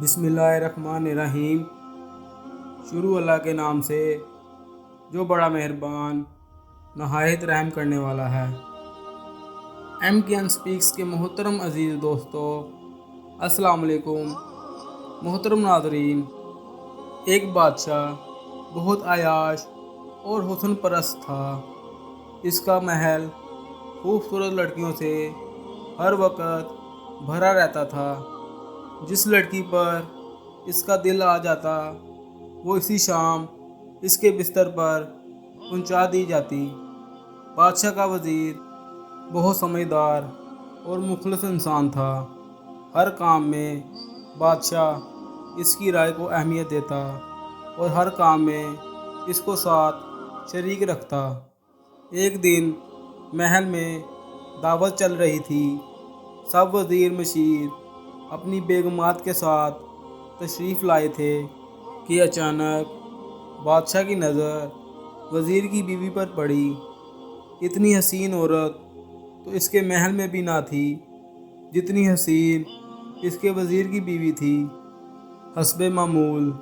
बिस्मिल्लाहिर्रहमानिर्रहीम। शुरू अल्लाह के नाम से जो बड़ा मेहरबान नहायत रहम करने वाला है। एम के एन स्पीक्स के मोहतरम अज़ीज़ दोस्तों, अस्सलाम वालेकुम। मोहतरम नाज़रीन, एक बादशाह बहुत आयाश और हुस्न परस्त था। इसका महल खूबसूरत लड़कियों से हर वक्त भरा रहता था। जिस लड़की पर इसका दिल आ जाता वो इसी शाम इसके बिस्तर पर पहुंचा दी जाती। बादशाह का वज़ीर बहुत समझदार और मुखलिस इंसान था। हर काम में बादशाह इसकी राय को अहमियत देता और हर काम में इसको साथ शरीक रखता। एक दिन महल में दावत चल रही थी। सब वज़ीर मशीर अपनी बेगमात के साथ तशरीफ़ लाए थे कि अचानक बादशाह की नज़र वज़ीर की बीवी पर पड़ी। इतनी हसीन औरत तो इसके महल में भी ना थी जितनी हसीन इसके वज़ीर की बीवी थी। हस्बे मामूल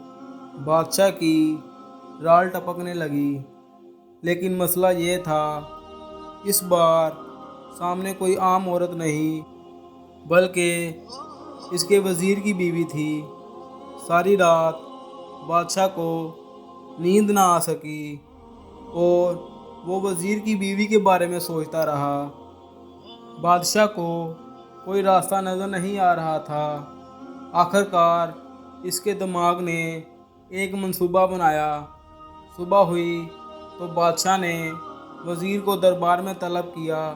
बादशाह की राल टपकने लगी, लेकिन मसला ये था इस बार सामने कोई आम औरत नहीं बल्कि इसके वज़ीर की बीवी थी। सारी रात बादशाह को नींद ना आ सकी और वो वज़ीर की बीवी के बारे में सोचता रहा। बादशाह को कोई रास्ता नज़र नहीं आ रहा था। आखिरकार इसके दिमाग ने एक मंसूबा बनाया। सुबह हुई तो बादशाह ने वज़ीर को दरबार में तलब किया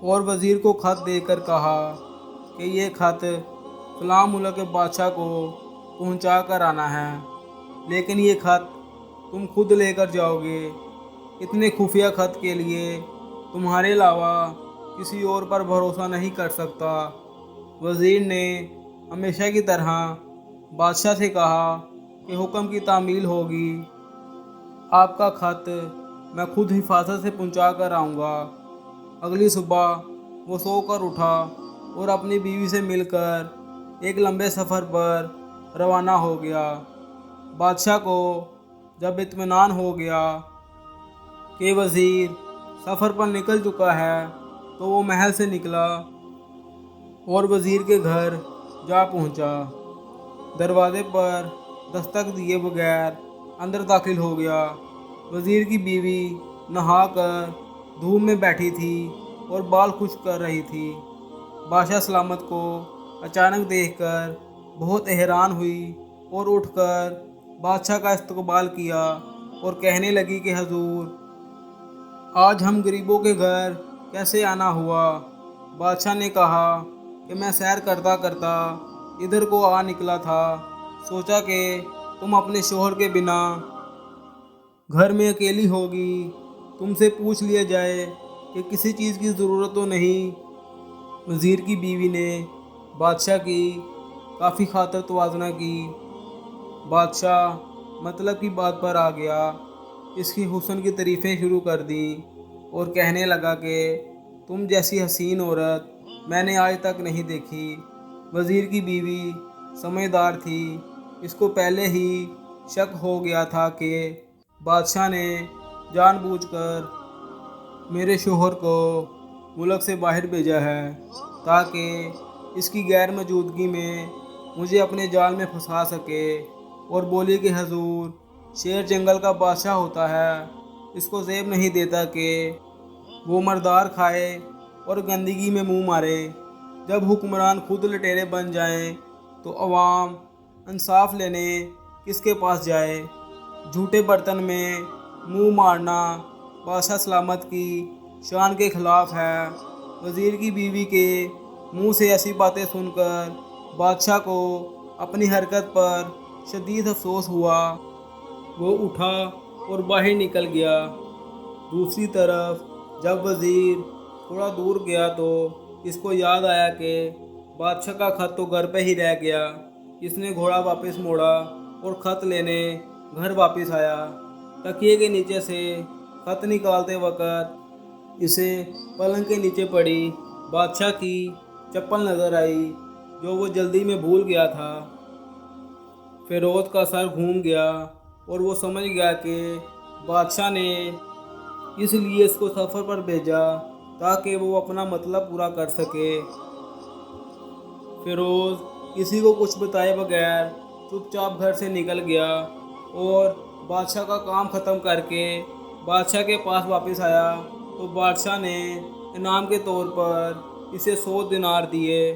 और वज़ीर को ख़त देकर कहा कि ये ख़त फ़लाँ मुल्क के बादशाह को पहुंचा कर आना है, लेकिन ये ख़त तुम खुद लेकर जाओगे। इतने खुफिया ख़त के लिए तुम्हारे अलावा किसी और पर भरोसा नहीं कर सकता। वज़ीर ने हमेशा की तरह बादशाह से कहा कि हुक्म की तामील होगी। आपका ख़त मैं खुद हिफाजत से पहुंचा कर आऊँगा। अगली सुबह वो सोकर उठा और अपनी बीवी से मिलकर एक लंबे सफ़र पर रवाना हो गया। बादशाह को जब इत्मीनान हो गया कि वज़ीर सफ़र पर निकल चुका है तो वो महल से निकला और वज़ीर के घर जा पहुंचा। दरवाज़े पर दस्तक दिए बगैर अंदर दाखिल हो गया। वज़ीर की बीवी नहाकर धूप में बैठी थी और बाल खुश्क कर रही थी। बादशाह सलामत को अचानक देखकर बहुत हैरान हुई और उठकर बादशाह का इस्तकबाल किया और कहने लगी कि हजूर, आज हम गरीबों के घर कैसे आना हुआ। बादशाह ने कहा कि मैं सैर करता करता इधर को आ निकला था। सोचा कि तुम अपने शोहर के बिना घर में अकेली होगी, तुमसे पूछ लिया जाए कि किसी चीज़ की ज़रूरत तो नहीं। वज़ीर की बीवी ने बादशाह की काफ़ी खातर तवाज़ुना की। बादशाह मतलब की बात पर आ गया। इसकी हुस्न की तारीफ़ें शुरू कर दी और कहने लगा कि तुम जैसी हसीन औरत मैंने आज तक नहीं देखी। वज़ीर की बीवी समझदार थी। इसको पहले ही शक हो गया था कि बादशाह ने जानबूझकर मेरे शोहर को मुल्क से बाहर भेजा है ताकि इसकी गैर मौजूदगी में मुझे अपने जाल में फंसा सके। और बोली कि हजूर, शेर जंगल का बादशाह होता है, इसको ज़ेब नहीं देता कि वो मर्दार खाए और गंदगी में मुंह मारे। जब हुक्मरान खुद लटेरे बन जाएं तो अवाम इंसाफ लेने किसके पास जाए। झूठे बर्तन में मुंह मारना बादशाह सलामत की शान के ख़िलाफ़ है। वज़ीर की बीवी के मुंह से ऐसी बातें सुनकर बादशाह को अपनी हरकत पर शदीद अफसोस हुआ। वो उठा और बाहर निकल गया। दूसरी तरफ जब वज़ीर थोड़ा दूर गया तो इसको याद आया कि बादशाह का ख़त तो घर पे ही रह गया। इसने घोड़ा वापस मोड़ा और ख़त लेने घर वापस आया। तकिए के नीचे से ख़त निकालते वक़्त इसे पलंग के नीचे पड़ी बादशाह की चप्पल नज़र आई जो वो जल्दी में भूल गया था। फिरोज का सर घूम गया और वो समझ गया कि बादशाह ने इसलिए इसको सफ़र पर भेजा ताकि वो अपना मतलब पूरा कर सके। फिरोज किसी को कुछ बताए बगैर चुपचाप घर से निकल गया और बादशाह का काम ख़त्म करके बादशाह के पास वापस आया तो बादशाह ने इनाम के तौर पर इसे 100 दिनार दिए।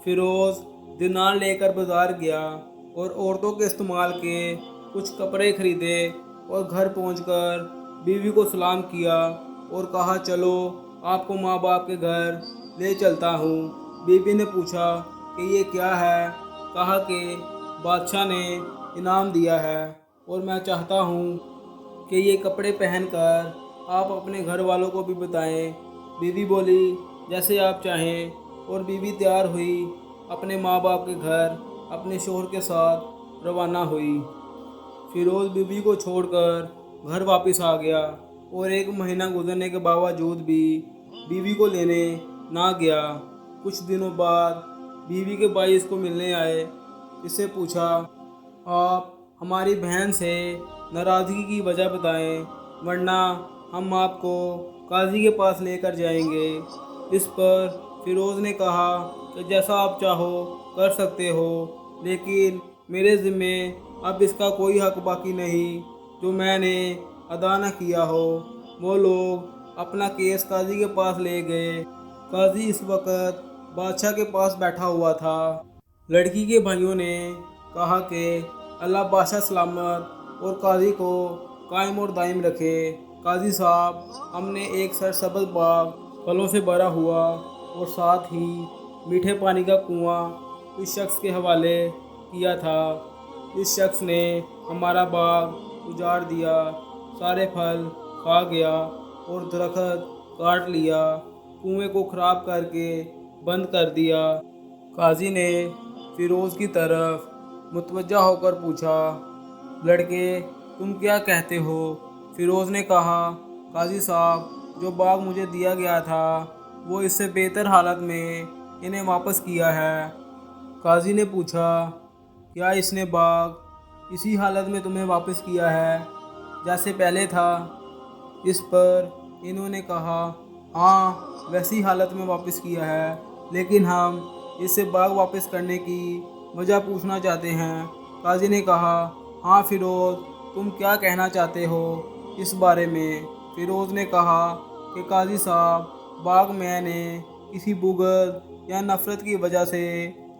फिरोज दिनार लेकर बाजार गया और औरतों के इस्तेमाल के कुछ कपड़े खरीदे और घर पहुंचकर बीवी को सलाम किया और कहा चलो आपको माँ बाप के घर ले चलता हूँ। बीवी ने पूछा कि ये क्या है? कहा कि बादशाह ने इनाम दिया है और मैं चाहता हूँ कि ये कपड़े पहनकर आप अपने घर वालों को भी बताएं। बीवी बोली जैसे आप चाहें और बीवी तैयार हुई, अपने माँ बाप के घर अपने शोहर के साथ रवाना हुई। फिरोज बीवी को छोड़कर घर वापस आ गया और 1 महीना गुजरने के बावजूद भी बीवी को लेने ना गया। कुछ दिनों बाद बीवी के भाई इसको मिलने आए। इससे पूछा आप हमारी बहन से नाराज़गी की वजह बताएं वरना हम आपको काजी के पास लेकर जाएंगे। इस पर फिरोज़ ने कहा कि जैसा आप चाहो कर सकते हो, लेकिन मेरे ज़िम्मे अब इसका कोई हक बाकी नहीं जो मैंने अदा न किया हो। वो लोग अपना केस काजी के पास ले गए। काजी इस वक्त बादशाह के पास बैठा हुआ था। लड़की के भाइयों ने कहा कि अल्लाह बादशाह सलामत और काजी को कायम और दायम रखे। काजी साहब, हमने एक सरसब्ज़ बाग फलों से भरा हुआ और साथ ही मीठे पानी का कुआं इस शख्स के हवाले किया था। इस शख्स ने हमारा बाग उजाड़ दिया, सारे फल खा गया और दरख्त काट लिया, कुएं को ख़राब करके बंद कर दिया। काजी ने फिरोज़ की तरफ मुतवज्जा होकर पूछा, लड़के तुम क्या कहते हो? फिरोज़ ने कहा, काजी साहब, जो बाग मुझे दिया गया था वो इससे बेहतर हालत में इन्हें वापस किया है। काजी ने पूछा, क्या इसने बाग इसी हालत में तुम्हें वापस किया है जैसे पहले था? इस पर इन्होंने कहा, हाँ वैसी हालत में वापस किया है, लेकिन हम इससे बाग वापस करने की वजह पूछना चाहते हैं। काजी ने कहा, हाँ फिरोज़, तुम क्या कहना चाहते हो इस बारे में? फिरोज़ ने कहा कि काजी साहब, बाग मैंने किसी बुग़्ज़ या नफ़रत की वजह से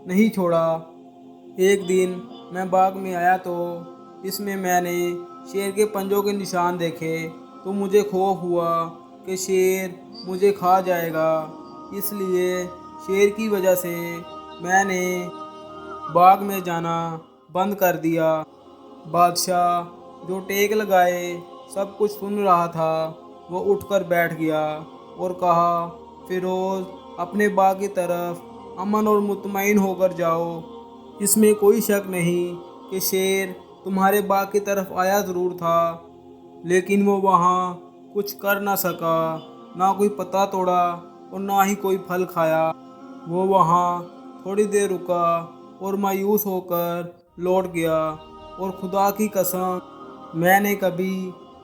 नहीं छोड़ा। एक दिन मैं बाग में आया तो इसमें मैंने शेर के पंजों के निशान देखे तो मुझे खौफ हुआ कि शेर मुझे खा जाएगा। इसलिए शेर की वजह से मैंने बाग में जाना बंद कर दिया। बादशाह जो टेक लगाए सब कुछ सुन रहा था, वो उठकर बैठ गया और कहा, फिरोज़, अपने बाग की तरफ अमन और मुतमईन होकर जाओ। इसमें कोई शक नहीं कि शेर तुम्हारे बाग की तरफ आया ज़रूर था, लेकिन वो वहाँ कुछ कर ना सका, ना कोई पत्ता तोड़ा और ना ही कोई फल खाया। वो वहाँ थोड़ी देर रुका और मायूस होकर लौट गया और खुदा की कसम, मैंने कभी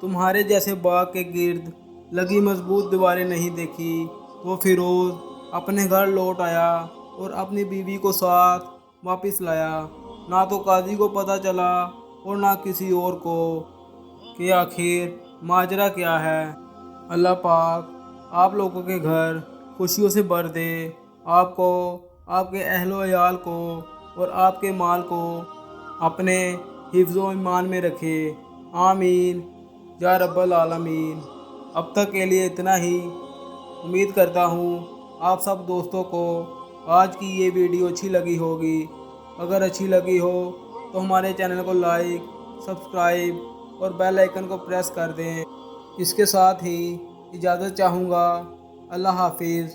तुम्हारे जैसे बाग के गिर्द लगी मजबूत दीवारें नहीं देखी। तो फिरोज़ अपने घर लौट आया और अपनी बीवी को साथ वापस लाया। ना तो काजी को पता चला और ना किसी और को कि आखिर माजरा क्या है। अल्लाह पाक आप लोगों के घर खुशियों से भर दे, आपको, आपके अहलो अयाल को और आपके माल को अपने हिफ्ज़ो ईमान में रखे। आमीन या रब्बल आलमीन। अब तक के लिए इतना ही। उम्मीद करता हूँ आप सब दोस्तों को आज की ये वीडियो अच्छी लगी होगी। अगर अच्छी लगी हो तो हमारे चैनल को लाइक, सब्सक्राइब और बेल आइकन को प्रेस कर दें। इसके साथ ही इजाज़त चाहूँगा। अल्लाह हाफिज़।